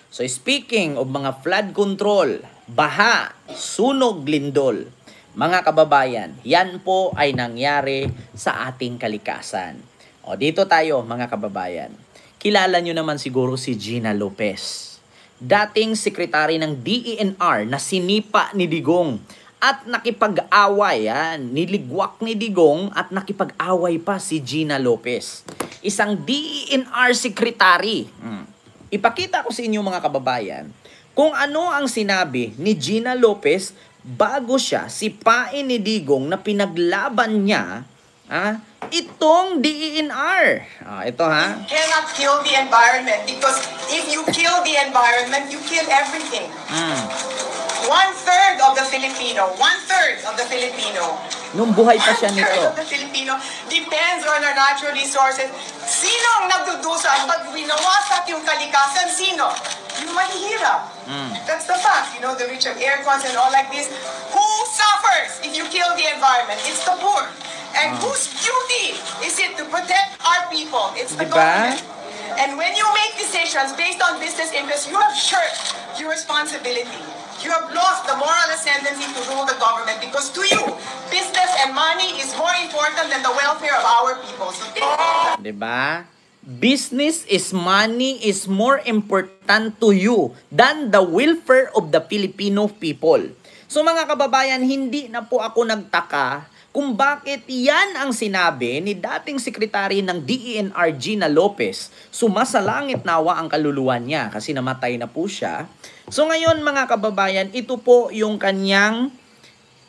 So speaking of mga flood control, baha, sunog, lindol, mga kababayan, yan po ay nangyari sa ating kalikasan. O dito tayo mga kababayan. Kilala nyo naman siguro si Gina Lopez. Dating sekretary ng DENR na sinipa ni Digong at nakipag-away, niligwak ni Digong at nakipag-away pa si Gina Lopez. Isang DENR secretary. Ipakita ko sa inyo mga kababayan kung ano ang sinabi ni Gina Lopez bago siya sipain ni Digong na pinaglaban niya itong DENR. Ito You cannot kill the environment because if you kill the environment, you kill everything. One-third of the Filipino Nung buhay pa siya nito. One-third of the Filipino depends on our natural resources. Sino ang nagdudusa? Pag winawasak yung kalikasan, sino? Yung mahihirap. That's the fact. You know, the rich have air cons and all like this. Who suffers if you kill the environment? It's the poor. And whose duty is it to protect our people? It's the government. And when you make decisions based on business interests, you have shirked your responsibility. You have lost the moral ascendancy to rule the government because to you, business and money is more important than the welfare of our people. So, diba? Business is money is more important to you than the welfare of the Filipino people. So mga kababayan, hindi na po ako nagtaka kung bakit yan ang sinabi ni dating sekretary ng DENR Gina Lopez. Sumasalangit nawa ang kaluluwa niya kasi namatay na po siya. So ngayon mga kababayan, ito po yung kanyang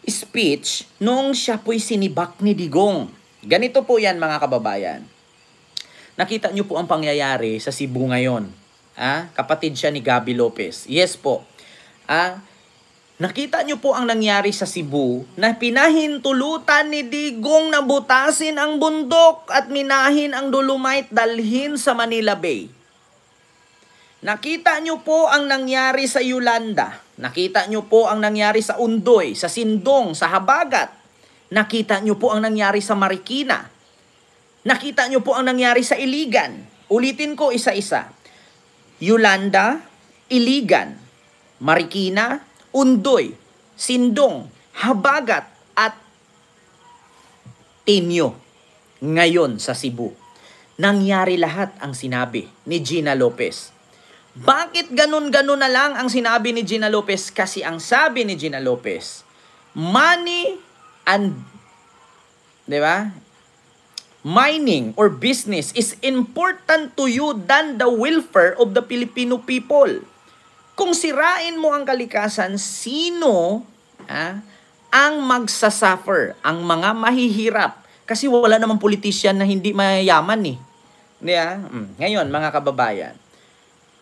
speech nung siya po'y sinibak ni Digong. Ganito po yan mga kababayan. Nakita niyo po ang pangyayari sa Cebu ngayon. Kapatid siya ni Gabby Lopez. Yes po. Nakita niyo po ang nangyari sa Cebu na pinahintulutan ni Digong na butasin ang bundok at minahin ang dolomite dalhin sa Manila Bay. Nakita niyo po ang nangyari sa Yolanda. Nakita niyo po ang nangyari sa Undoy, sa Sindong, sa Habagat. Nakita niyo po ang nangyari sa Marikina. Nakita niyo po ang nangyari sa Iligan. Ulitin ko isa-isa. Yolanda, Iligan, Marikina, Undoy, Sindong, Habagat, at Tinio. Ngayon sa Cebu. Nangyari lahat ang sinabi ni Gina Lopez. Bakit ganun-ganun na lang ang sinabi ni Gina Lopez? Kasi ang sabi ni Gina Lopez, money and, di ba? Mining or business is important to you than the welfare of the Filipino people. Kung sirain mo ang kalikasan, sino ang magsasuffer? Ang mga mahihirap. Kasi wala namang politician na hindi mayayaman Ngayon, mga kababayan,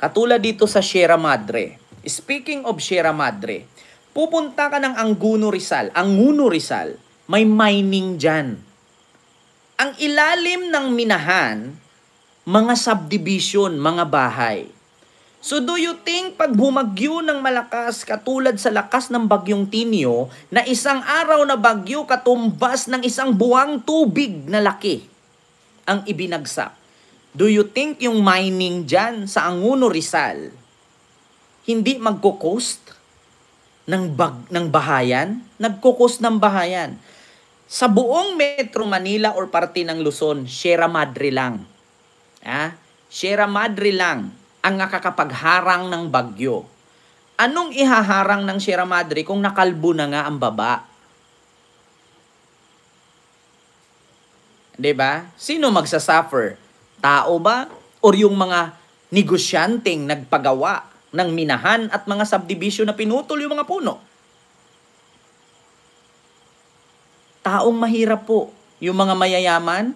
katulad dito sa Sierra Madre. Speaking of Sierra Madre, pupunta ka ng Anguno Rizal. Anguno Rizal, may mining dyan. Ang ilalim ng minahan, mga subdivision, mga bahay. So do you think pag bumagyo ng malakas katulad sa lakas ng bagyong Tinio na isang araw na bagyo katumbas ng isang buwang tubig na laki ang ibinagsak? Do you think yung mining dyan sa Anguno Rizal hindi magko-cost ng bahayan? Nagko-cost ng bahayan. Sa buong Metro Manila or parte ng Luzon, Sierra Madre lang. Sierra Madre lang ang nakakapagharang ng bagyo. Anong ihaharang ng Sierra Madre kung nakalbo na nga ang baba? Diba? Sino magsasuffer? Tao ba? Or yung mga negosyanteng nagpagawa ng minahan at mga subdivision na pinutol yung mga puno? Taong mahirap po. Yung mga mayayaman,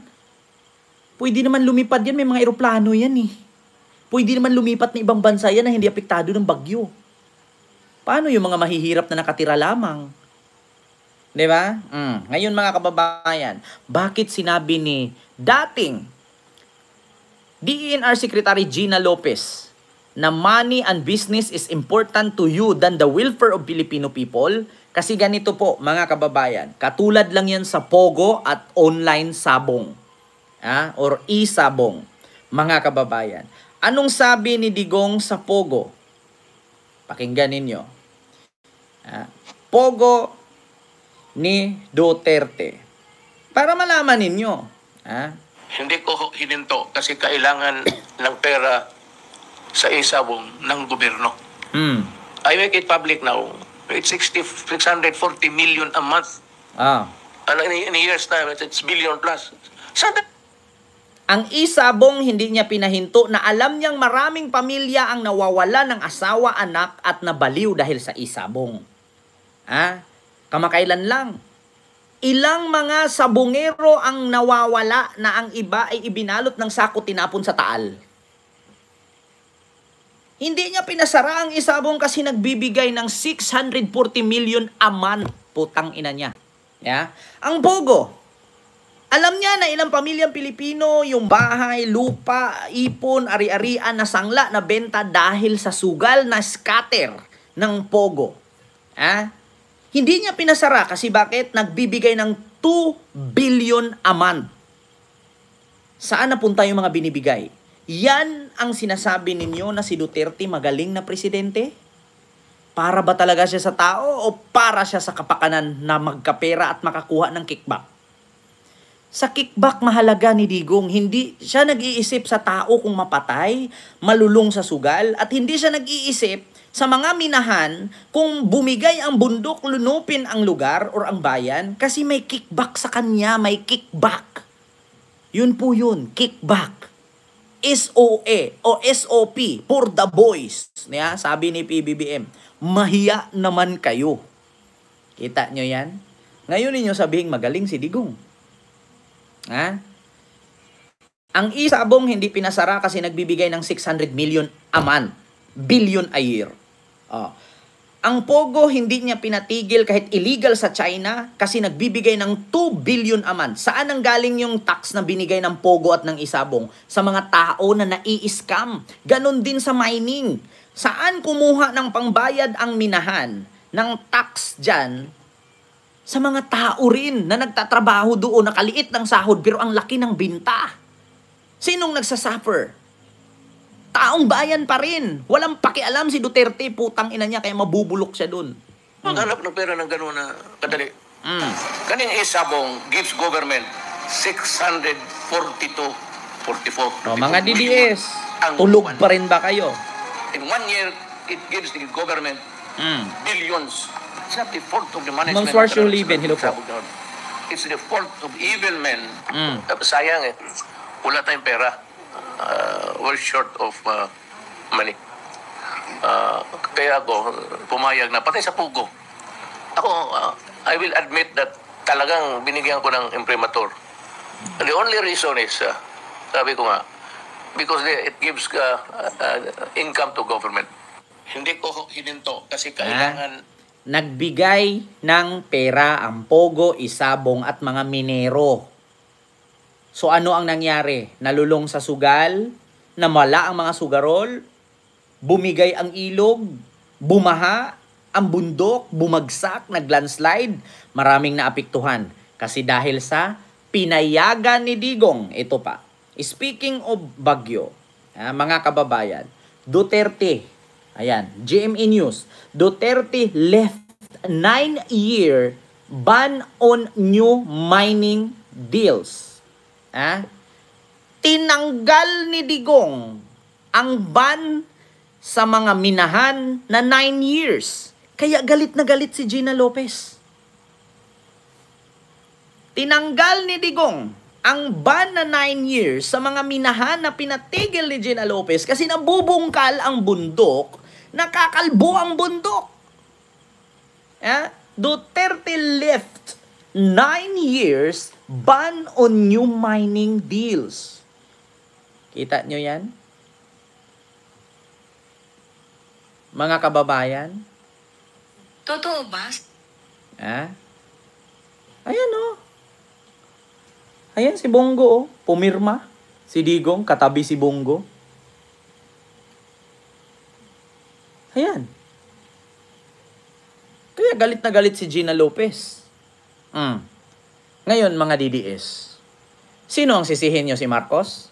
pwede naman lumipad yan. May mga eroplano yan Pwede naman lumipat ng ibang bansa yan na hindi apektado ng bagyo. Paano yung mga mahihirap na nakatira lamang? Diba? Ngayon mga kababayan, bakit sinabi ni dating DENR Secretary Gina Lopez na money and business is important to you than the welfare of Filipino people? Kasi ganito po mga kababayan, katulad lang yan sa Pogo at online sabong or e-sabong mga kababayan. Anong sabi ni Digong sa Pogo? Pakinggan ninyo. Pogo ni Duterte. Para malaman ninyo. Hindi ko hininto kasi kailangan ng pera sa isabong ng gobyerno. I make it public now. It's 640 million a month. In a year's time, it's billion plus. Ang isabong hindi niya pinahinto na alam niyang maraming pamilya ang nawawala ng asawa, anak at nabaliw dahil sa isabong. Kamakailan lang. Ilang mga sabongero ang nawawala na ang iba ay ibinalot ng sako tinapon sa Taal. Hindi niya pinasara ang isabong kasi nagbibigay ng 640 million a month. Putang ina niya. Ang Pogo, alam niya na ilang pamilyang Pilipino yung bahay, lupa, ipon, ari-arian na sangla na benta dahil sa sugal na scatter ng Pogo. Hindi niya pinasara kasi bakit? Nagbibigay ng 2 billion a month. Saan napunta yung mga binibigay? Yan ang sinasabi ninyo na si Duterte magaling na presidente? Para ba talaga siya sa tao o para siya sa kapakanan na magkapera at makakuha ng kickback? Sa kickback mahalaga ni Digong, hindi siya nag-iisip sa tao kung mapatay, malulong sa sugal, at hindi siya nag-iisip sa mga minahan kung bumigay ang bundok, lunupin ang lugar or ang bayan kasi may kickback sa kanya, may kickback. Yun po yun, kickback. SOA o SOP for the boys. Sabi ni PBBM, mahiya naman kayo. Kita nyo yan? Ngayon ninyo sabihin magaling si Digong. Ang isabong hindi pinasara kasi nagbibigay ng 600 million a month. Billion a year. Ang Pogo hindi niya pinatigil kahit illegal sa China kasi nagbibigay ng 2 billion a month. Saan ang galing yung tax na binigay ng Pogo at ng isabong? Sa mga tao na nai-scam. Ganon din sa mining. Saan kumuha ng pangbayad ang minahan ng tax dyan? Sa mga tao rin na nagtatrabaho doon, nakaliit ng sahod pero ang laki ng binta. Sinong nagsasuffer? Taong bayan pa rin. Walang pakialam si Duterte, putang ina niya, kaya mabubulok siya dun. Maghanap ng pera ng gano'n na kadali. Kaning isabong gives government 642.44. Mga DDS, tulog pa rin ba kayo? In 1 year, it gives the government billions. It's not the fault of the management. Mang Swarsyo Liben, hello po. It's the fault of evil men. Sayang wala tayong pera. We're short of money. Kaya ako, pumayag na, patay sa Pogo. Ako, I will admit that talagang binigyan ko ng imprimatur. The only reason is, sabi ko nga, because it gives income to government. Hindi ko hininto kasi kailangan... Nagbigay ng pera ang Pogo, isabong at mga minero. So ano ang nangyari? Nalulong sa sugal, namala ang mga sugarol, bumigay ang ilog, bumaha, ang bundok, bumagsak, naglandslide, maraming naapektuhan. Kasi dahil sa pinayagan ni Digong, ito pa. Speaking of Bagyo, mga kababayan, Duterte, GMA News, Duterte left 9-year ban on new mining deals. Tinanggal ni Digong ang ban sa mga minahan na 9 years. Kaya galit na galit si Gina Lopez. Tinanggal ni Digong ang ban na 9 years sa mga minahan na pinatigil ni Gina Lopez kasi nabubungkal ang bundok, nakakalbo ang bundok. Duterte left 9 years ban on new mining deals. Kita nyo yan? Mga kababayan? Totoo ba? Ayan o. Ayan si Bongo pumirma. Si Digong, katabi si Bongo. Ayan. Kaya galit na galit si Gina Lopez. Ngayon, mga DDS, sino ang sisihin nyo? Si Marcos?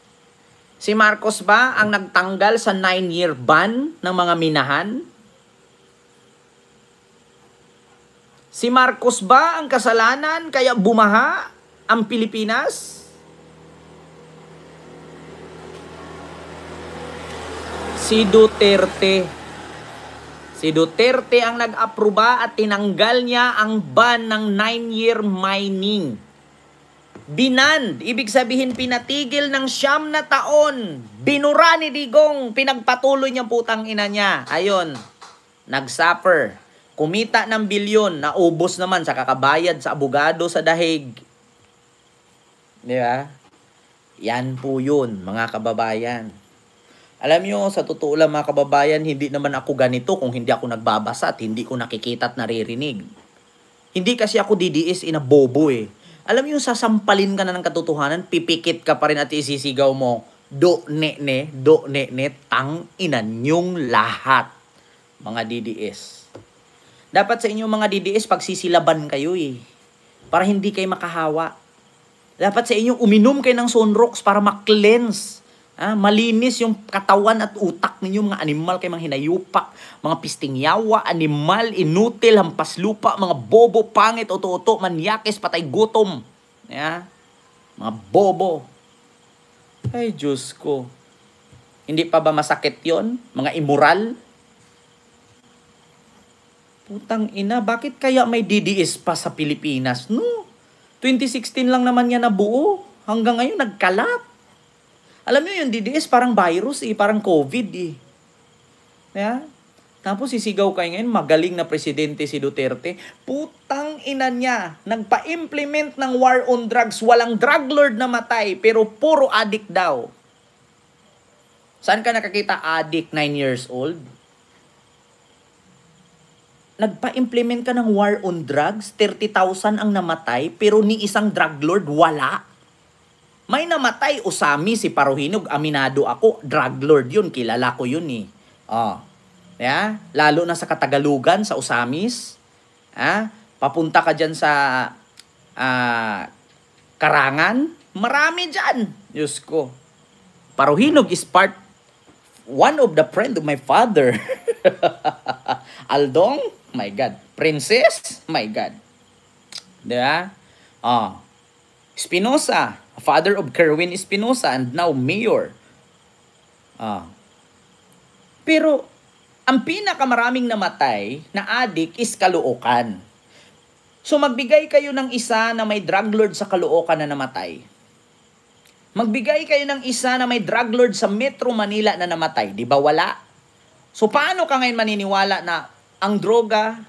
Si Marcos ba ang nagtanggal sa 9-year ban ng mga minahan? Si Marcos ba ang kasalanan kaya bumaha ang Pilipinas? Si Duterte. Si Duterte ang nag-aproba at tinanggal niya ang ban ng 9-year mining. Binand, ibig sabihin pinatigil ng 9 na taon. Binura ni Digong, pinagpatuloy niyang putang ina niya. Ayon, nag-suffer. Kumita ng bilyon, naubos naman sa kakabayad sa abogado sa dahig. Di ba? Yan po yun, mga kababayan. Alam nyo, sa totoo lang mga kababayan, hindi naman ako ganito kung hindi ako nagbabasa at hindi ko nakikita at naririnig. Hindi kasi ako DDS ina bobo eh. Alam nyo, sasampalin ka na ng katotohanan, pipikit ka pa rin at isisigaw mo, do ne, tang inan yung lahat, mga DDS. Dapat sa inyo mga DDS, pagsisilaban kayo eh. Para hindi kayo makahawa. Dapat sa inyo, uminom kayo ng Sunrox para ma-cleanse. Malinis yung katawan at utak ninyo, mga animal kayo, mga hinayupak, mga pistingyawa, animal, inutil, hampas lupa, mga bobo, pangit, oto-oto, manyakis, patay gutom. Mga bobo. Ay, Diyos ko. Hindi pa ba masakit yon? Mga immoral? Putang ina, bakit kaya may DDS pa sa Pilipinas? No, 2016 lang naman yan nabuo. Hanggang ngayon, nagkalat. Alam niyo yung DDS parang virus eh, parang COVID eh. Tapos sisigaw kayo ngayon, magaling na presidente si Duterte. Putang ina niya, nagpa-implement ng war on drugs. Walang drug lord na matay, pero puro addict daw. Saan ka nakakita addict 9 years old? Nagpa-implement ka ng war on drugs, 30,000 ang namatay, pero ni isang drug lord, wala. May namatay, Usami, si Paruhinog, aminado ako, drug lord yun, kilala ko yun eh. Lalo na sa Katagalugan, sa Usamis. Papunta ka dyan sa Karangan, marami dyan. Diyos ko. Paruhinog is one of the friend of my father. Aldong, my God. Princess, my God. Diba? Espinosa, father of Kerwin Espinosa and now mayor. Pero, ang pinakamaraming namatay na adik is Caloocan. So, magbigay kayo ng isa na may drug lord sa Caloocan na namatay. Magbigay kayo ng isa na may drug lord sa Metro Manila na namatay. Di ba wala? So, paano ka ngayon maniniwala na ang droga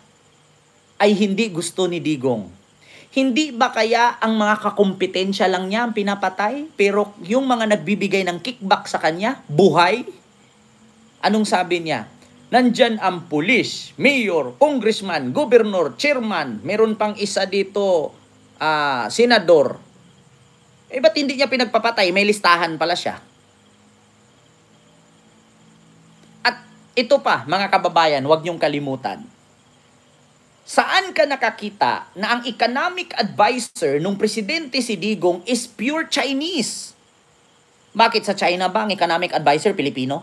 ay hindi gusto ni Digong? Hindi ba kaya ang mga kakumpetensya lang niya ang pinapatay? Pero yung mga nagbibigay ng kickback sa kanya, buhay? Anong sabi niya? Nandyan ang pulis, mayor, congressman, gobernor, chairman, meron pang isa dito, senador. Ba't hindi niya pinagpapatay? May listahan pala siya. At ito pa, mga kababayan, huwag niyong kalimutan. Saan ka nakakita na ang economic advisor nung presidente si Digong is pure Chinese? Bakit sa China ba ang economic advisor Pilipino?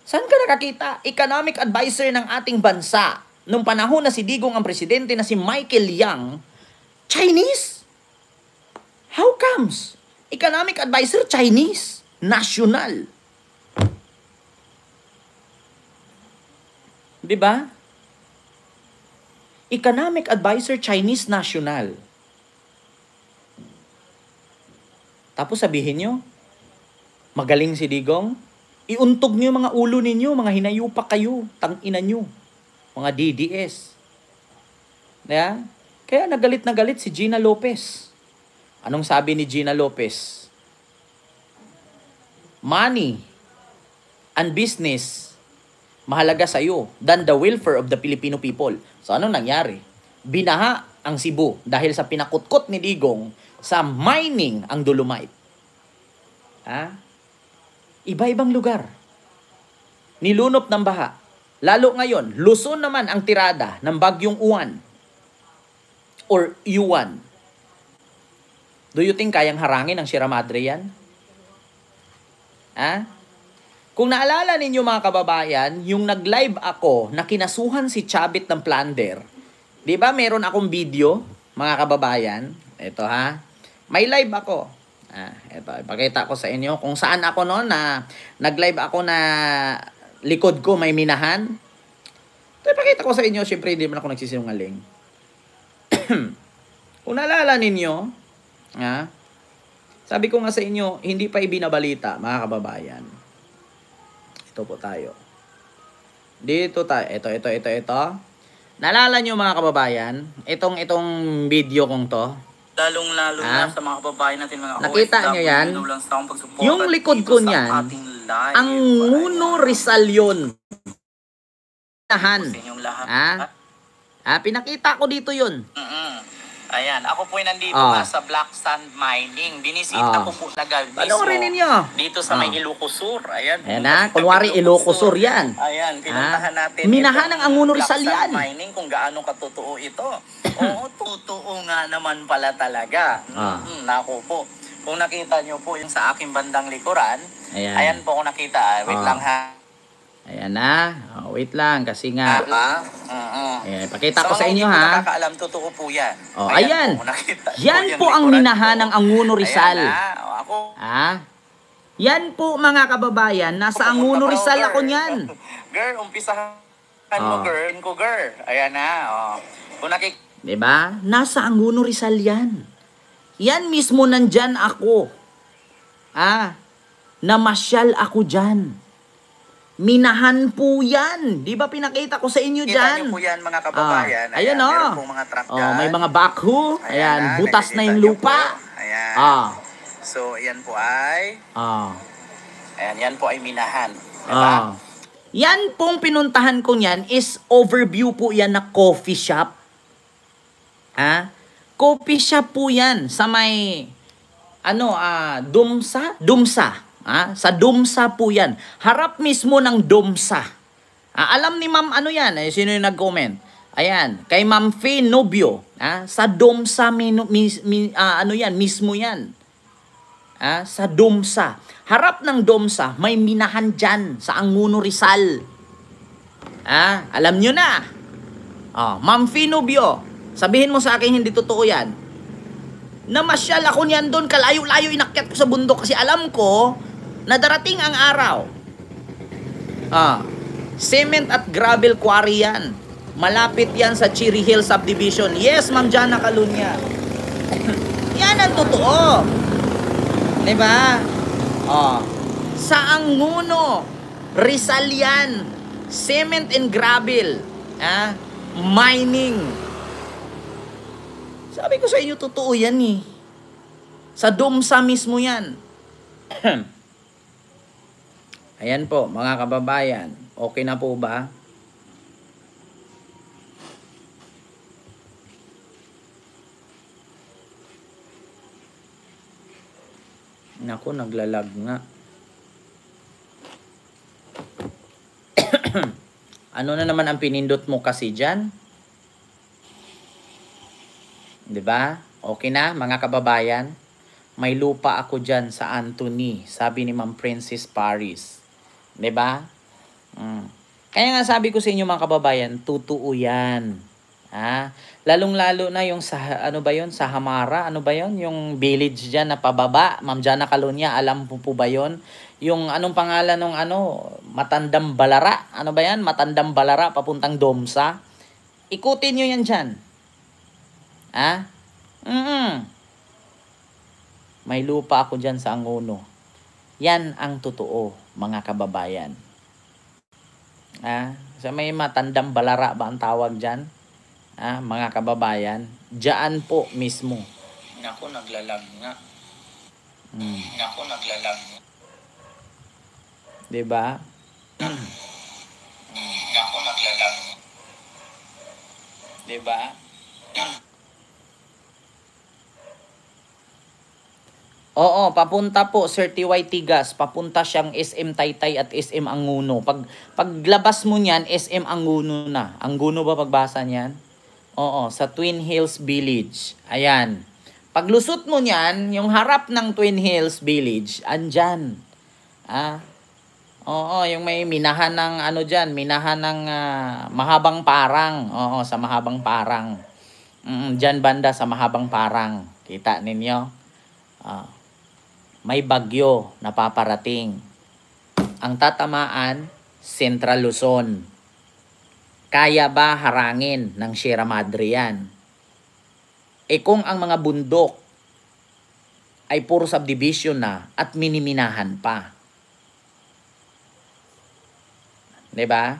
Saan ka nakakita? Economic advisor ng ating bansa nung panahon na si Digong ang presidente na si Michael Yang, Chinese? How comes? Economic advisor Chinese, national. 'Di ba? Economic advisor Chinese national. Tapos sabihin nyo, magaling si Digong, iuntog nyo mga ulo ninyo, mga hinayupak kayo, tangina nyo, mga DDS. Kaya nagalit na galit si Gina Lopez. Anong sabi ni Gina Lopez? Money and business mahalaga sa iyo than the welfare of the Filipino people. So anong nangyari? Binaha ang Cebu dahil sa pinakutkot ni Digong sa mining ang dolomite. Iba-ibang lugar. Nilunop ng baha. Lalo ngayon, Luzon naman ang tirada ng bagyong Uwan or Yuan. Do you think kayang harangin ang Sierra Madre yan? Kung naalala ninyo mga kababayan, yung nag-live ako na kinasuhan si Chavit ng plunder, Di ba meron akong video, mga kababayan? Ito ha. May live ako. Ito, ipakita ko sa inyo kung saan ako noon na nag-live ako na likod ko may minahan. Ito, ipakita ko sa inyo. Siyempre, hindi man ako nagsisinungaling. Kung naalala ninyo, sabi ko nga sa inyo, hindi pa ibinabalita, mga kababayan. Ito po tayo. Dito tayo. Ito. Naalala nyo, mga kababayan, itong video kong to. Lalong-lalo na sa mga kababayan natin, mga nakita nyo yan? Yung likod ko niyan, ang Nguno Rizal yun. Pinakita ko dito yun. Ayan, ako po ay nandito nga sa Black Sand Mining. Binisita ko po tagal mismo. Panoorin ninyo. Dito sa may Ilocos Sur. Ayan na, kunwari Ilocos Sur yan. Ayan, pinuntahan natin. Minahan ng Nguno Rizal yan. Black Sand Mining, kung gaano katotoo ito. Oo, totoo nga naman pala talaga. Naku po. Kung nakita nyo po yung sa aking bandang likuran, ayan po kung nakita. Wait lang ha. Ayan na. Wait lang kasi nga. Ayan, pakita ko sa inyo ha. ha. Nakakaalam, totoo po yan. Ayan. Yan po ang minahan ng Nguno Rizal. Yan po mga kababayan. Nasa Nguno Rizal ako niyan. Girl, umpisahan mo girl. Ayan na. Kung diba? Nasa Nguno Rizal yan. Yan mismo nandyan ako. Namasyal ako dyan. Minahan po yan. Di ba pinakita ko sa inyo dyan? Kita nyo po yan, mga kababayan. Ayan, meron pong mga truck dyan. may mga backhoe. Ayan, butas na yung lupa. Ayan. So, yan po ay... Ayan, yan po ay minahan. Diba? Yan pong pinuntahan ko niyan is overview po yan na coffee shop. Coffee shop po yan sa may... Dumsa. Sa Dumsa po yan. Harap mismo ng Dumsa. Alam ni Ma'am yan? Sino yung nag-comment? Ayan. Kay Ma'am Faye Nobio. Sa Dumsa mismo yan. Sa Dumsa. Harap ng Dumsa, may minahan dyan sa Nguno Rizal. Alam nyo na. Ma'am Faye Nobio, sabihin mo sa akin hindi totoo yan. Namasyal ako niyan doon, kalayo-layo inakyat ko sa bundok kasi alam ko na darating ang araw. Cement at gravel quarry yan. Malapit yan sa Cherry Hill Subdivision. Yes, Ma'am Jana Calunya. Yan ang totoo. Diba? Sa Nguno Rizal yan. Cement and gravel. Mining. Sabi ko sa inyo, totoo yan eh. Sa Dumsa mismo yan. Ayan po, mga kababayan. Okay na po ba? Naku, naglalag nga. Ano na naman ang pinindot mo kasi dyan? Diba? Okay na, mga kababayan? May lupa ako dyan sa Anthony, sabi ni Ma'am Princess Paris. Diba? Kaya nga sabi ko sa inyo mga kababayan, totoo yan. Lalong-lalo na yung sa, sa Hamara, yung village dyan na pababa, Ma'am Jana Calunya, alam po ba yun? Yung anong pangalan ng Matandang Balara, Matandang Balara, papuntang Domsa. Ikutin nyo yan dyan. May lupa ako dyan sa Nguno. Yan ang totoo, mga kababayan. Sa may Matandang Balara ba ang tawag dyan? Mga kababayan, dyan po mismo. Naku, naglalag nga. Naku, naglalag nga. Diba? Naku, naglalag nga. Diba? Oo, papunta po, Sir T.Y. Tigas. Papunta siyang SM Taytay at SM Anguno. Paglabas mo niyan, SM Anguno na. Anguno ba pagbasa niyan? Oo, sa Twin Hills Village. Ayan. Paglusot mo niyan, yung harap ng Twin Hills Village, andyan. Oo, yung may minahan ng ano dyan, minahan ng mahabang parang. Oo, sa mahabang parang. Dyan banda sa mahabang parang. Kita ninyo? May bagyo na paparating. Ang tatamaan, Central Luzon. Kaya ba harangin ng Sierra Madre yan? Kung ang mga bundok ay puro subdivision na at miniminahan pa. 'Di ba?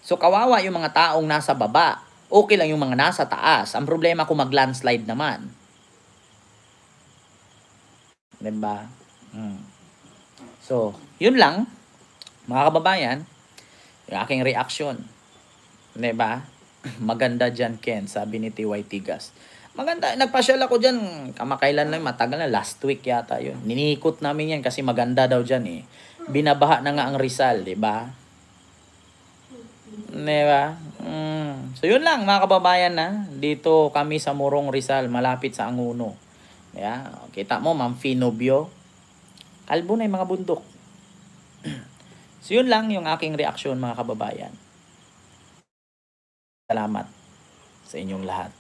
So kawawa yung mga taong nasa baba. Okay lang yung mga nasa taas. Ang problema kung mag-landslide naman. 'Di ba? So, yun lang, mga kababayan, yung aking reaction. 'Di ba? Maganda dyan, Ken, sabi ni TY Tigas. Maganda, nagpasyal ako dyan, kamakailan lang, matagal na, last week yata yun. Ninikot namin yan kasi maganda daw dyan eh. Binabaha na nga ang Rizal, 'di ba? 'Di ba? So yun lang, mga kababayan, na dito kami sa Morong Rizal, malapit sa Anguno. Yeah, kita mo, Ma'am Finobio. Kalbo na yung mga bundok. So yun lang yung aking reaksyon, mga kababayan. Salamat sa inyong lahat.